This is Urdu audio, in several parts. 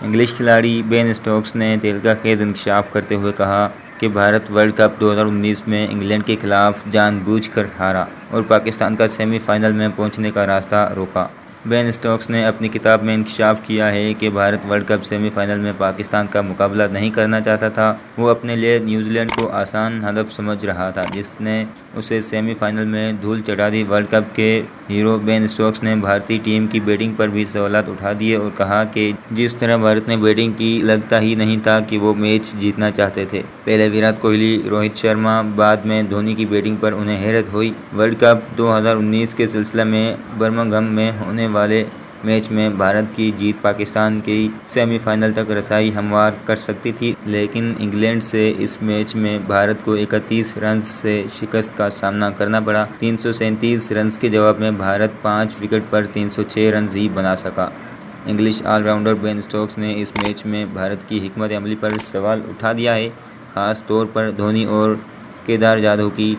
انگلش کھلاڑی بین اسٹوکس نے تہلکہ خیز انکشاف کرتے ہوئے کہا کہ بھارت ورلڈ کپ 2019 میں انگلینڈ کے خلاف جان بوجھ کر ہارا اور پاکستان کا سیمی فائنل میں پہنچنے کا راستہ روکا۔ بین اسٹوکس نے اپنی کتاب میں انکشاف کیا ہے کہ Bharat world cup semi final میں پاکستان کا مقابلہ نہیں کرنا چاہتا تھا۔ وہ اپنے لیے نیوزی لینڈ کو آسان ہدف سمجھ رہا تھا جس نے اسے سیمی فائنل میں دھول چٹا دی۔ ورلڈ کپ کے ہیرو بین اسٹوکس نے بھارتی ٹیم کی بیٹنگ پر بھی سوالات اٹھا دیے اور کہا کہ جس طرح بھارت نے بیٹنگ کی لگتا ہی نہیں تھا کہ وہ میچ جیتنا چاہتے تھے۔ پہلے وراٹ کوہلی، روہت شرما، بعد میں دھونی کی بیٹنگ پر انہیں حیرت ہوئی۔ ورلڈ کپ 2019 کے سلسلے میں برمنگھم میں ہونے والے میچ میں بھارت کی جیت پاکستان کی سیمی فائنل تک رسائی ہموار کر سکتی تھی، لیکن انگلینڈ سے اس میچ میں بھارت کو 31 رنز سے شکست کا سامنا کرنا پڑا۔ 337 رنز کے جواب میں بھارت 5 وکٹ پر 306 رنز ہی بنا سکا۔ انگلش آل راؤنڈر بین اسٹوکس نے اس میچ میں بھارت کی حکمت عملی پر سوال اٹھا دیا ہے، خاص طور پر دھونی اور کیدار جادو کی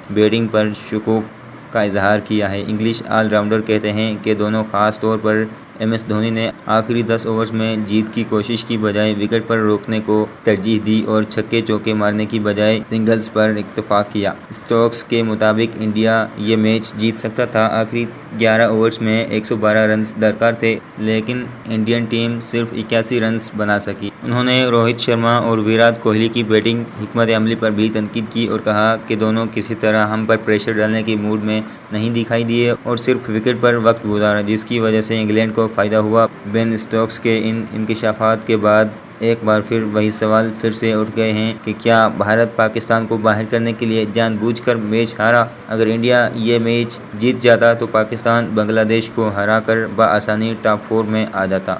بیٹنگ پر شکوک کا اظہار کیا ہے۔ انگلش آل راؤنڈر کہتے ہیں کہ دونوں، خاص طور پر ایم ایس دھونی نے آخری 10 اوورز میں جیت کی کوشش کی بجائے وکٹ پر روکنے کو ترجیح دی اور چھکے چوکے مارنے کی بجائے سنگلز پر اکتفا کیا۔ اسٹوکس کے مطابق انڈیا یہ میچ جیت سکتا تھا۔ آخری 11 اوورز میں 112 رنز درکار تھے، لیکن انڈین ٹیم صرف 81 رنز بنا سکی۔ انہوں نے روہت شرما اور وراٹ کوہلی کی بیٹنگ حکمت عملی پر بھی تنقید کی اور کہا کہ دونوں کسی طرح ہم پر پریشر ڈالنے کے موڈ میں نہیں دکھائی دیے اور صرف وکٹ پر وقت گزارا، جس کی وجہ سے انگلینڈ کو فائدہ ہوا۔ بین اسٹوکس کے ان انکشافات کے بعد ایک بار پھر وہی سوال پھر سے اٹھ گئے ہیں کہ کیا بھارت پاکستان کو باہر کرنے کے لیے جان بوجھ کر میچ ہارا؟ اگر انڈیا یہ میچ جیت جاتا تو پاکستان بنگلہ دیش کو ہرا کر بآسانی ٹاپ 4 میں آ جاتا۔